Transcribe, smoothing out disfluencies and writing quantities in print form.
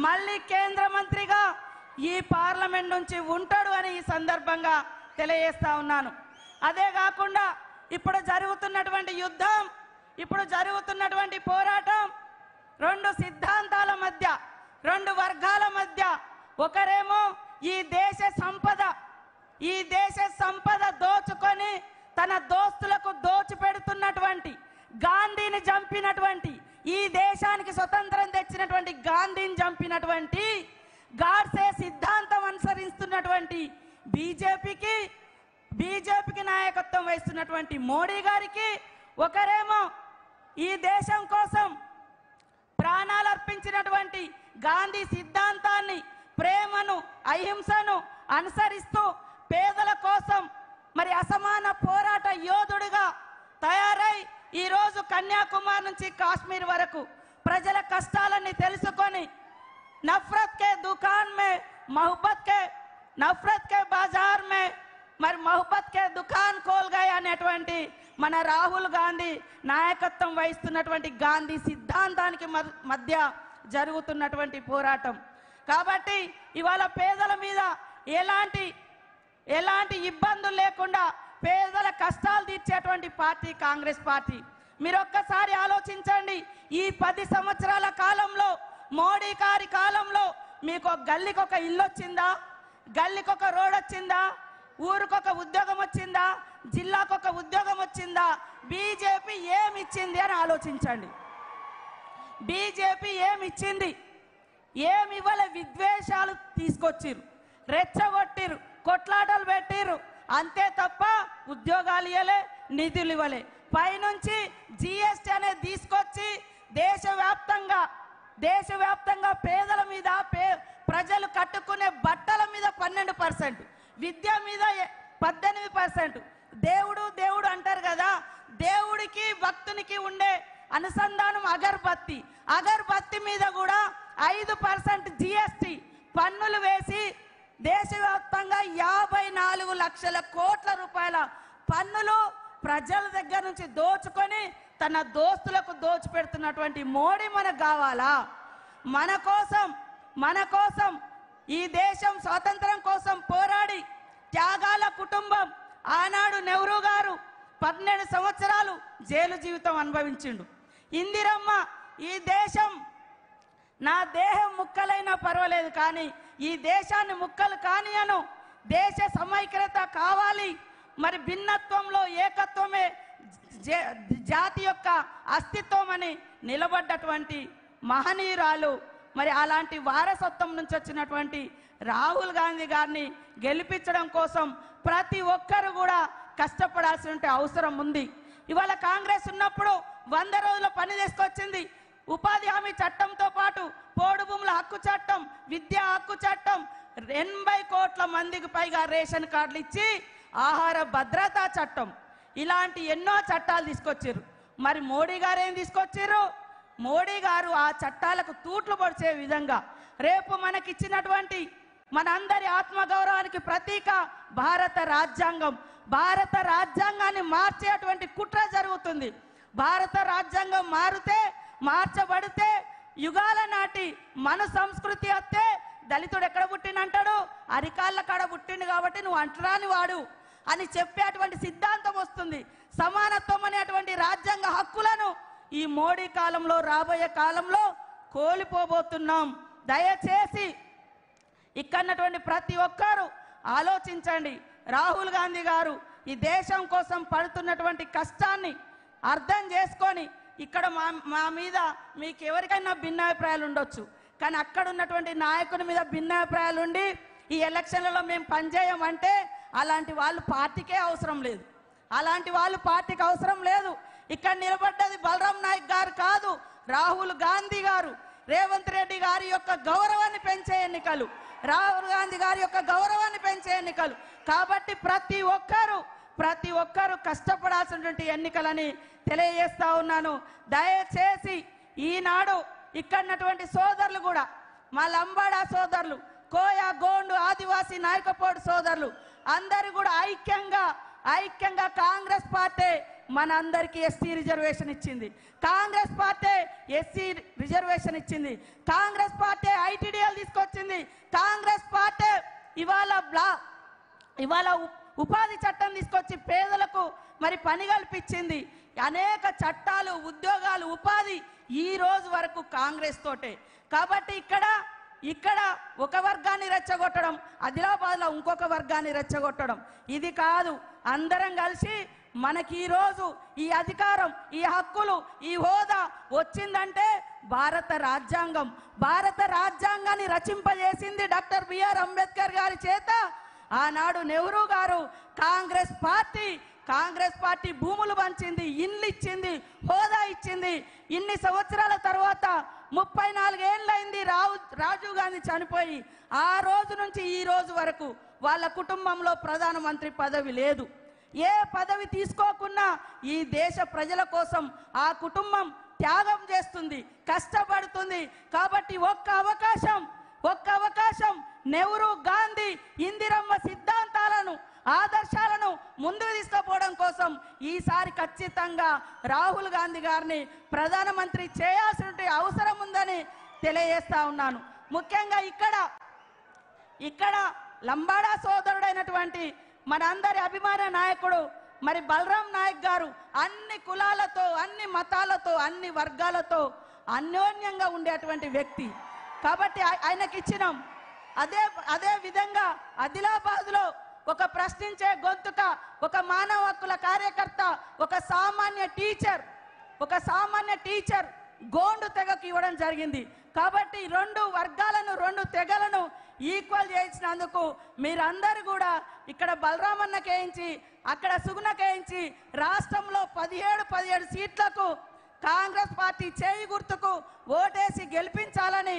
మళ్ళీ కేంద్ర మంత్రిగా ఈ పార్లమెంట్ నుంచి ఉంటాడు అని ఈ సందర్భంగా తెలియజేస్తా ఉన్నాను. అదే కాకుండా ఇప్పుడు జరుగుతున్నటువంటి యుద్ధం, ఇప్పుడు జరుగుతున్నటువంటి పోరాటం రెండు సిద్ధాంతాల మధ్య, రెండు వర్గాల మధ్య. ఒకరేమో ఈ దేశ సంపద దోచుకొని తన దోస్తులకు దోచిపెడుతున్నటువంటి, గాంధీని చంపినటువంటి, ఈ దేశానికి స్వతంత్రం తెచ్చినటువంటి గాంధీని చంపినటువంటి, గాడ్సే సిద్ధాంతం అనుసరిస్తున్నటువంటి బీజేపీకి నాయకత్వం వహిస్తున్నటువంటి మోడీ గారికి, ఒకరేమో ఈ దేశం కోసం ప్రాణాలు అర్పించినటువంటి గాంధీ సిద్ధాంతాన్ని, ప్రేమను, అహింసను అనుసరిస్తూ పేదల కోసం మరి అసమాన పోరాట యోధుడిగా తయారై ఈరోజు కన్యాకుమారి నుంచి కాశ్మీర్ వరకు ప్రజల కష్టాలన్నీ తెలుసుకొని నఫరత్ కే దుకాన్ మే నఫరత్ కే బాజార్ మే మరి మొహబ్బత్ కే దుకాన్ కోల్ గయే అనేటువంటి మన రాహుల్ గాంధీ నాయకత్వం వహిస్తున్నటువంటి గాంధీ సిద్ధాంతానికి మధ్య జరుగుతున్నటువంటి పోరాటం. కాబట్టి ఇవాళ పేదల మీద ఎలాంటి ఇబ్బందులు లేకుండా పేదల కష్టాలు తీర్చేటువంటి పార్టీ కాంగ్రెస్ పార్టీ. మీరు ఒక్కసారి ఆలోచించండి, ఈ 10 సంవత్సరాల కాలంలో, మోడీ గారి కాలంలో మీకు గల్లీకి ఒక ఇల్లు వచ్చిందా? గల్లీకి ఒక రోడ్ వచ్చిందా? ఊరికొక ఉద్యోగం వచ్చిందా? జిల్లాకొక ఉద్యోగం వచ్చిందా? బీజేపీ ఏమి ఇచ్చింది అని ఆలోచించండి. బీజేపీ ఏమి ఇచ్చింది? ఏమి ఇవ్వలే. విద్వేషాలు తీసుకొచ్చిర్రు, రెచ్చగొట్టిరు, కొట్లాటలు పెట్టిర్రు, అంతే తప్ప ఉద్యోగాలు ఇవ్వలే, నిధులు ఇవ్వలే. పైనుంచి జిఎస్టీ అనేది తీసుకొచ్చి దేశవ్యాప్తంగా పేదల మీద, ప్రజలు కట్టుకునే బట్టల మీద 12%, విద్య మీద 18%. దేవుడు అంటారు కదా, దేవుడికి భక్తునికి ఉండే అనుసంధానం అగర్బత్తి మీద కూడా 5% జిఎస్టీ పన్నులు వేసి దేశవ్యాప్తంగా 54 లక్షల కోట్ల రూపాయల పన్నులు ప్రజల దగ్గర నుంచి దోచుకొని తన దోస్తులకు దోచిపెడుతున్నటువంటి మోడీ మనకు కావాలా? మన కోసం ఈ దేశం స్వాతంత్రం కోసం పోరాడి త్యాగాల కుటుంబం, ఆనాడు నెహ్రూ గారు 12 సంవత్సరాలు జైలు జీవితం అనుభవించిండు. ఇందిరమ్మ ఈ దేశం నా దేహం ముక్కలైనా పర్వాలేదు కానీ ఈ దేశాన్ని ముక్కలు కానియను, దేశ సమైక్యత కావాలి, మరి భిన్నత్వంలో ఏకత్వమే జాతి యొక్క అస్తిత్వం అని నిలబడ్డటువంటి మహనీయురాలు. మరి అలాంటి వారసత్వం నుంచి వచ్చినటువంటి రాహుల్ గాంధీ గారిని గెలిపించడం కోసం ప్రతి ఒక్కరు కూడా కష్టపడాల్సిన అవసరం ఉంది. ఇవాళ కాంగ్రెస్ ఉన్నప్పుడు 100 రోజుల పని తీసుకొచ్చింది. ఉపాధి హామీ చట్టంతో పాటు పోడు భూముల హక్కు చట్టం, విద్యా హక్కు చట్టం, 80 కోట్ల మందికి పైగా రేషన్ కార్డులు ఇచ్చి ఆహార భద్రతా చట్టం, ఇలాంటి ఎన్నో చట్టాలు తీసుకొచ్చారు. మరి మోడీ గారు ఏం తీసుకొచ్చారు? మోడీ గారు ఆ చట్టాలకు తూట్లు పొడిచే విధంగా రేపు మనకిచ్చినటువంటి మనందరి ఆత్మగౌరవానికి ప్రతీక భారత రాజ్యాంగాన్ని మార్చేటువంటి కుట్ర జరుగుతుంది. భారత రాజ్యాంగం మార్చబడితే యుగాల నాటి మన సంస్కృతి వస్తే దళితుడు ఎక్కడ పుట్టినంటాడు? అరికాళ్ళ కాడ పుట్టిండు కాబట్టి నువ్వు అంటరాని వాడు అని చెప్పేటువంటి సిద్ధాంతం వస్తుంది. సమానత్వం అనేటువంటి రాజ్యాంగ హక్కులను ఈ మోడీ కాలంలో, రాబోయే కాలంలో కోల్పోబోతున్నాం. దయచేసి ఇక్కడున్నటువంటి ప్రతి ఒక్కరూ ఆలోచించండి. రాహుల్ గాంధీ గారు ఈ దేశం కోసం పడుతున్నటువంటి కష్టాన్ని అర్థం చేసుకొని, ఇక్కడ మా మీద మీకు ఎవరికైనా భిన్నాభిప్రాయాలు ఉండొచ్చు, కానీ అక్కడ ఉన్నటువంటి నాయకుని మీద భిన్నాభిప్రాయాలు ఉండి ఈ ఎలక్షన్లలో మేము పనిచేయమంటే అలాంటి వాళ్ళు పార్టీకే అవసరం లేదు. ఇక్కడ నిలబడ్డది బలరాం నాయక్ గారు కాదు, రాహుల్ గాంధీ గారు, రేవంత్ రెడ్డి గారి యొక్క గౌరవాన్ని పెంచే ఎన్నికలు, రాహుల్ గాంధీ గారి యొక్క గౌరవాన్ని పెంచే ఎన్నికలు. కాబట్టి ప్రతి ఒక్కరూ కష్టపడాల్సినటువంటి ఎన్నికలని తెలియజేస్తా ఉన్నాను. దయచేసి ఈనాడు ఇక్కడున్నటువంటి సోదరులు కూడా, మా లంబాడా సోదరులు, కోయా, గోండు, ఆదివాసీ నాయకపోడు సోదరులు అందరూ కూడా ఐక్యంగా కాంగ్రెస్ పార్టీ మనందరికీ ఎస్సీ రిజర్వేషన్ ఇచ్చింది. కాంగ్రెస్ పార్టీ ఎస్సీ రిజర్వేషన్ ఇచ్చింది. కాంగ్రెస్ పార్టీ ఐటీడీఎల్ తీసుకొచ్చింది. కాంగ్రెస్ పార్టీ ఇవాళ ఉపాధి చట్టం తీసుకొచ్చి పేదలకు మరి పని కల్పించింది. అనేక చట్టాలు, ఉద్యోగాలు, ఉపాధి ఈ రోజు వరకు కాంగ్రెస్ తోటే. కాబట్టి ఇక్కడ ఒక వర్గాన్ని రెచ్చగొట్టడం, ఆదిలాబాద్లో ఇంకొక వర్గాన్ని రెచ్చగొట్టడం ఇది కాదు. అందరం కలిసి మనకి ఈరోజు ఈ అధికారం, ఈ హక్కులు, ఈ హోదా వచ్చిందంటే భారత రాజ్యాంగాన్ని రచింపజేసింది డాక్టర్ బిఆర్ అంబేద్కర్ గారి చేత. ఆనాడు నెహ్రూ గారు కాంగ్రెస్ పార్టీ భూములు పంచింది, ఇండ్లు ఇచ్చింది, హోదా ఇచ్చింది. ఇన్ని సంవత్సరాల తర్వాత 34 ఏళ్ళైంది రాజీవ్ గాంధీ చనిపోయి. ఆ రోజు నుంచి ఈ రోజు వరకు వాళ్ళ కుటుంబంలో ప్రధానమంత్రి పదవి లేదు. ఏ పదవి తీసుకోకున్నా ఈ దేశ ప్రజల కోసం ఆ కుటుంబం త్యాగం చేస్తుంది, కష్టపడుతుంది. కాబట్టి ఒక్క అవకాశం నెహ్రూ, గాంధీ, ఇందిరమ్మ సిద్ధాంతాలను, ఆదర్శాలను ముందుకు తీసుకుపోవడం కోసం ఈసారి ఖచ్చితంగా రాహుల్ గాంధీ గారిని ప్రధానమంత్రి చేయాల్సిన అవసరం ఉందని తెలియజేస్తా ఉన్నాను. ముఖ్యంగా ఇక్కడ లంబాడా సోదరుడైనటువంటి మనందరి అభిమాన నాయకుడు మరి బలరాం నాయక్ గారు అన్ని కులాలతో, అన్ని మతాలతో, అన్ని వర్గాలతో అన్యోన్యంగా ఉండేటువంటి వ్యక్తి. కాబట్టి ఆయనకి ఇచ్చినాం. అదే విధంగా ఆదిలాబాద్లో ఒక ప్రశ్నించే గొంతుక, ఒక మానవ హక్కుల కార్యకర్త, ఒక సామాన్య టీచర్ గోండు తెగకు ఇవ్వడం జరిగింది. కాబట్టి 2 వర్గాలను, 2 తెగలను ఈక్వల్ చేయించినందుకు మీరందరూ కూడా ఇక్కడ బలరామన్న కేయించి, అక్కడ సుగుణ కేయించి రాష్ట్రంలో 17 సీట్లకు కాంగ్రెస్ పార్టీ చేయి గుర్తుకు ఓటేసి గెలిపించాలని